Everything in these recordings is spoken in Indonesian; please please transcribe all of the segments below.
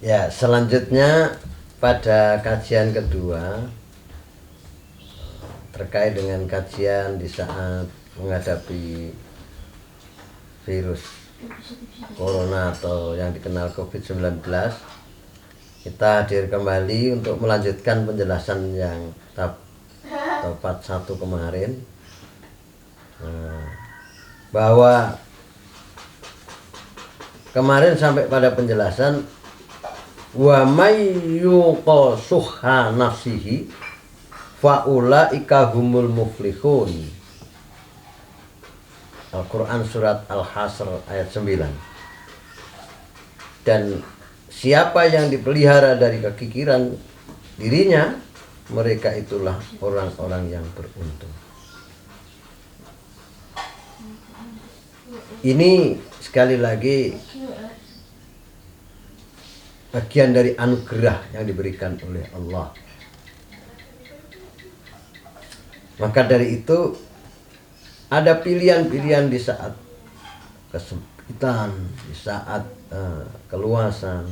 Ya, selanjutnya pada kajian kedua terkait dengan kajian di saat menghadapi virus corona atau yang dikenal COVID-19, kita hadir kembali untuk melanjutkan penjelasan yang tepat satu kemarin, bahwa kemarin sampai pada penjelasan wa may yuqa suhha nafsihi faulaika humul muflihun. Al-Quran surat Al-Hasr ayat 9. Dan siapa yang dipelihara dari kekikiran dirinya, mereka itulah orang-orang yang beruntung. Ini sekali lagi bagian dari anugerah yang diberikan oleh Allah. Maka dari itu ada pilihan-pilihan di saat kesempitan, di saat keluasan.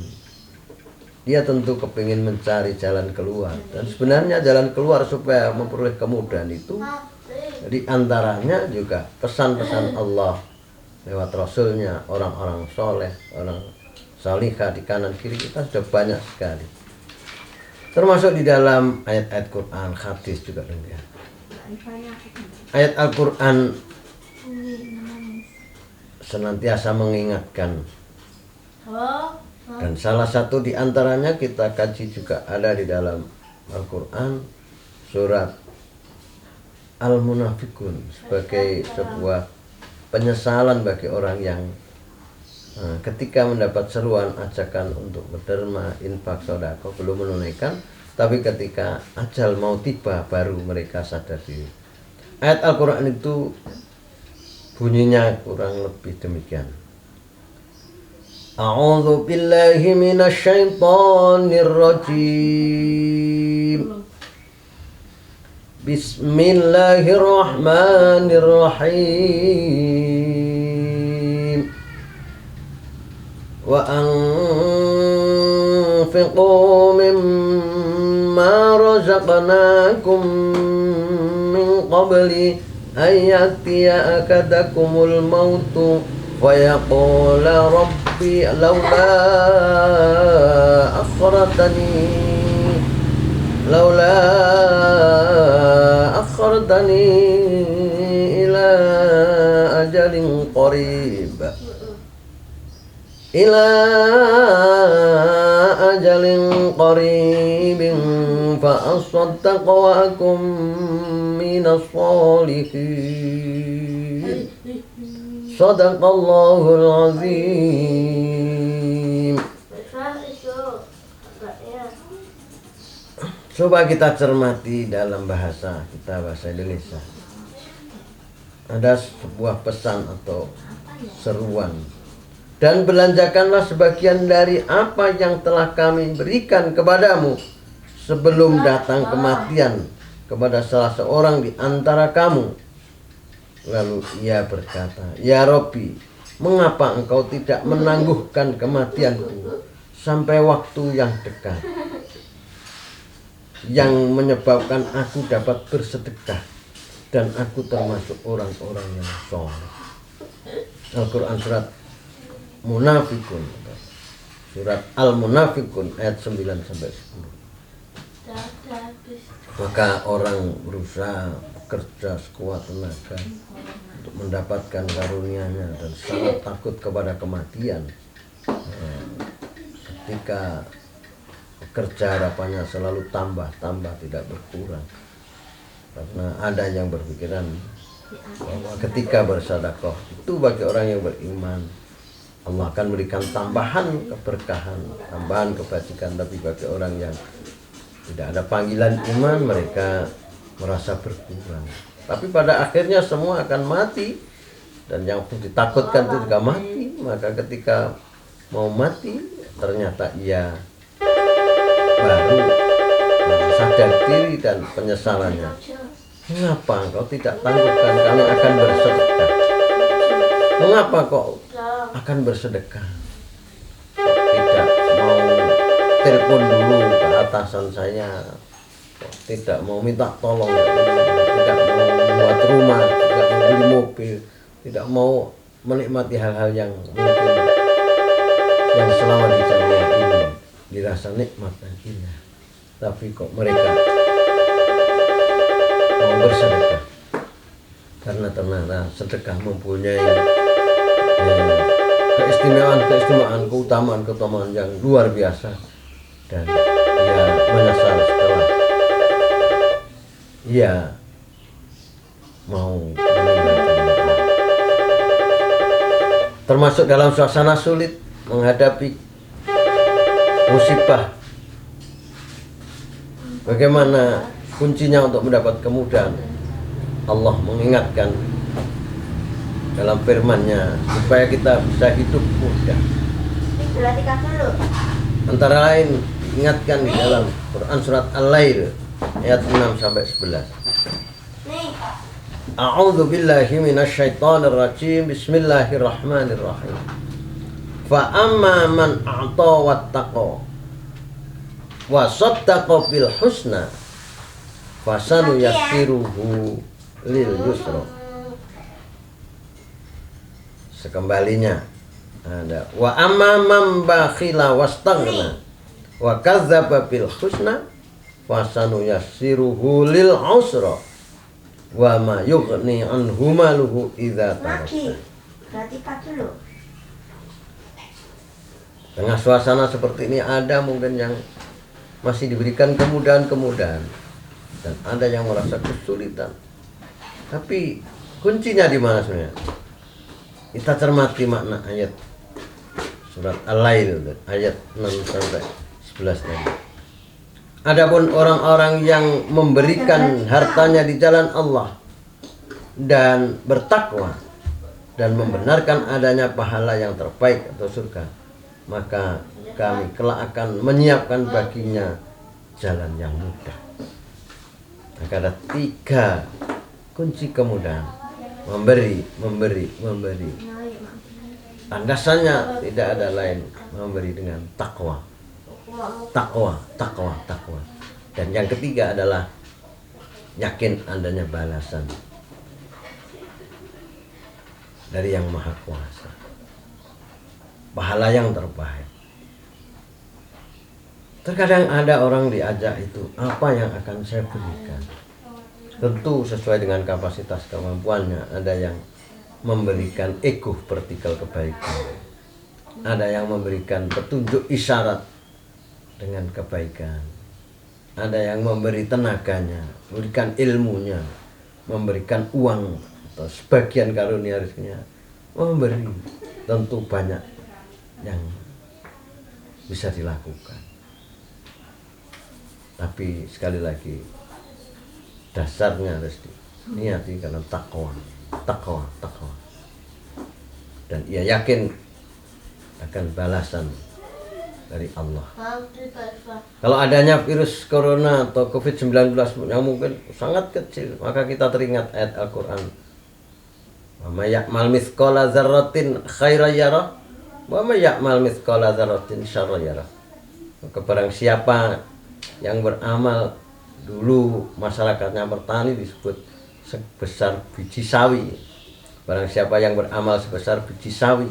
Dia tentu kepingin mencari jalan keluar. Dan sebenarnya jalan keluar supaya memperoleh kemudahan itu di antaranya juga pesan-pesan Allah lewat Rasulnya, orang-orang soleh, orang salihah di kanan kiri kita sudah banyak sekali. Termasuk di dalam ayat-ayat Quran, hadis juga demikian. Ayat Al-Quran senantiasa mengingatkan, dan salah satu di antaranya kita kaji juga ada di dalam Al-Quran surat Al-Munafikun, sebagai sebuah penyesalan bagi orang yang ketika mendapat seruan ajakan untuk berderma, infak, sedekah belum menunaikan, tapi ketika ajal mau tiba baru mereka sadar diri. Ayat Al-Quran itu bunyinya kurang lebih demikian. A'udzu billahi minasyaitonir rajim. Bismillahirrahmanirrahim. Wa anfiqu mimma razaqnakum min qabli an ya'tiya akadakumul mautu fayaqula rabbi laula akhartani ila ajalin qarib fa asaddaqa wa akum minas sholihin. Shadaqallahul azim. Coba kita cermati dalam bahasa kita, bahasa Indonesia. Ada sebuah pesan atau seruan. Dan belanjakanlah sebagian dari apa yang telah kami berikan kepadamu sebelum datang kematian kepada salah seorang di antara kamu. Lalu ia berkata, ya Robbi, mengapa engkau tidak menangguhkan kematianku sampai waktu yang dekat, yang menyebabkan aku dapat bersedekah dan aku termasuk orang-orang yang soleh. Al-Quran surat Munafikun, surat Al-Munafikun ayat 9-10. Maka orang berusaha bekerja sekuat tenaga untuk mendapatkan karunia-Nya dan sangat takut kepada kematian. Ketika bekerja harapannya selalu tambah tidak berkurang, karena ada yang berpikiran bahwa ketika bersedekah itu bagi orang yang beriman Allah akan memberikan tambahan keberkahan, tambahan kebajikan. Tapi bagi orang yang tidak ada panggilan iman, mereka merasa berkurang. Tapi pada akhirnya semua akan mati, dan yang ditakutkan itu juga mati. Maka ketika mau mati, ternyata ia baru sadar diri dan penyesalannya. Mengapa engkau tidak tangguhkan kami akan bersedekah? Mengapa kok akan bersedekah, tidak mau telepon dulu ke atasan saya, tidak mau minta tolong, tidak mau membuat rumah, tidak mau beli mobil, tidak mau menikmati hal-hal yang mungkin yang selama di dunia ini dirasa nikmat dan indah, tapi kok mereka mau bersedekah karena ternyata sedekah mempunyai keistimewaan, keutamaan yang luar biasa, dan ia menyesal setelah ia mau meninggal dunia. Termasuk dalam suasana sulit menghadapi musibah, bagaimana kuncinya untuk mendapat kemudahan? Allah mengingatkan dalam firman-Nya supaya kita bisa hidup mudah. Antara lain diingatkan di dalam Quran surat Al-Lail ayat 6 sampai 11. A'udzu billahi minasyaitonir rajim. Bismillahirrahmanirrahim. Fa amma man a'ta wattaqa wa saddaqa bil husna fasanuyassiruhu lil yusra. Sekembalinya ada wa amma man bakhila wastaghna wa kadzdzaba bil husna fasanuyassiruhu lil usra wa ma yughni anhu maluhu idza tarakta. Berarti Pak dulu. Tengah suasana seperti ini ada mungkin yang masih diberikan kemudahan-kemudahan dan ada yang merasa kesulitan. Tapi kuncinya di mana sebenarnya? Kita cermati makna ayat surat Al-Lail ayat 6 sampai 11 tadi. Adapun orang-orang yang memberikan hartanya di jalan Allah dan bertakwa dan membenarkan adanya pahala yang terbaik atau surga, maka kami kelak akan menyiapkan baginya jalan yang mudah. Maka ada 3 kunci kemudahan: memberi. Landasannya tidak ada lain, memberi dengan takwa. Dan yang ketiga adalah yakin adanya balasan dari Yang Maha Kuasa, pahala yang terbaik. Terkadang ada orang diajak itu, apa yang akan saya berikan? Tentu sesuai dengan kapasitas kemampuannya. Ada yang memberikan ego vertikal kebaikan, ada yang memberikan petunjuk isyarat dengan kebaikan, ada yang memberi tenaganya, memberikan ilmunya, memberikan uang atau sebagian karunia rezekinya, memberi. Tentu banyak yang bisa dilakukan, tapi sekali lagi dasarnya harus diniati karena takwa. Dan ia yakin akan balasan dari Allah. Kalau adanya virus corona atau COVID-19 yang mungkin sangat kecil, maka kita teringat ayat Al-Quran, wa may ya'mal mithqala dzarratin khairan yarah wa may ya'mal mithqala dzarratin syarran yarah. Maka barang siapa yang beramal, dulu masyarakatnya bertani disebut sebesar biji sawi. Barang siapa yang beramal sebesar biji sawi,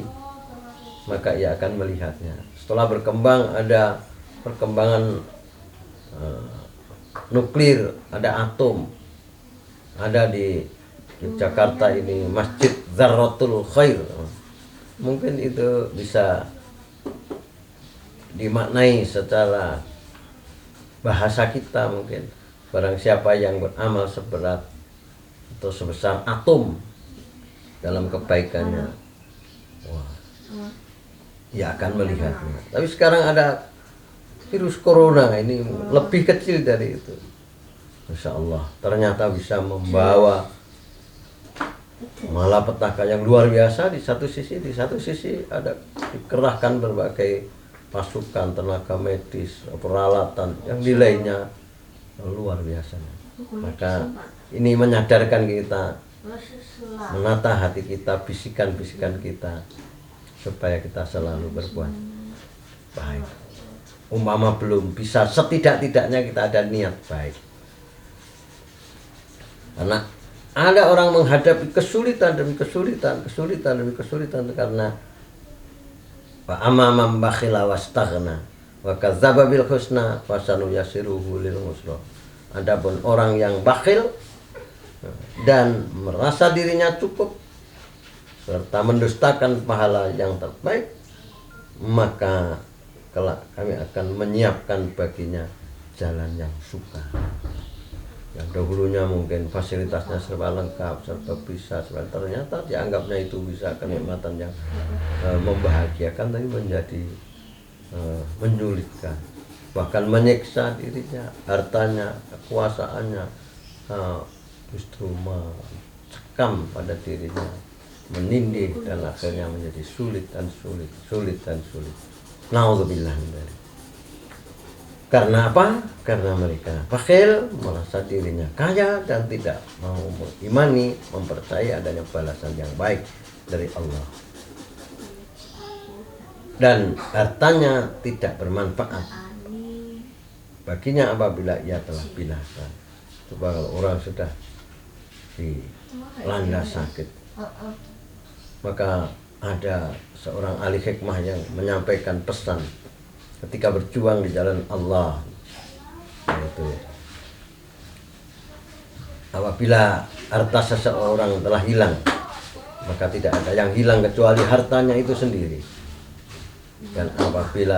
maka ia akan melihatnya. Setelah berkembang, ada perkembangan nuklir, ada atom. Ada di Jakarta ini Masjid Dzarratul Khair. Mungkin itu bisa dimaknai secara bahasa kita mungkin. Barang siapa yang beramal seberat atau sebesar atom dalam kebaikannya, wah, ia akan melihatnya. Tapi sekarang ada virus corona ini lebih kecil dari itu. Masya Allah, ternyata bisa membawa malapetaka yang luar biasa. Di satu sisi ada dikerahkan berbagai pasukan, tenaga medis, peralatan yang nilainya luar biasa. Maka ini menyadarkan kita, menata hati kita, bisikan-bisikan kita, supaya kita selalu berbuat baik. Umpama belum bisa, setidak-tidaknya kita ada niat baik. Karena ada orang menghadapi kesulitan demi kesulitan demi kesulitan karena wa amamam bakhila wastaghna wa kadzdzaba bil husna fasanuyassiruhu lil usra. Adapun orang yang bakhil dan merasa dirinya cukup serta mendustakan pahala yang terbaik, maka kelak kami akan menyiapkan baginya jalan yang sukar. Yang dahulunya mungkin fasilitasnya serba lengkap, serba bisa, ternyata dianggapnya itu bisa kenikmatan yang membahagiakan, tapi menjadi menyulitkan, bahkan menyiksa dirinya, hartanya, kekuasaannya, justru mencekam pada dirinya, menindih, dan akhirnya menjadi sulit dan sulit. Naudzubillah min dzalik. Karena apa? Karena mereka bakhil, merasa dirinya kaya dan tidak mau mengimani, mempercayai adanya balasan yang baik dari Allah. Dan hartanya tidak bermanfaat baginya apabila ia telah binasa. Coba kalau orang sudah dilanda sakit, maka ada seorang ahli hikmah yang menyampaikan pesan ketika berjuang di jalan Allah, yaitu apabila harta seseorang telah hilang, maka tidak ada yang hilang kecuali hartanya itu sendiri. Dan apabila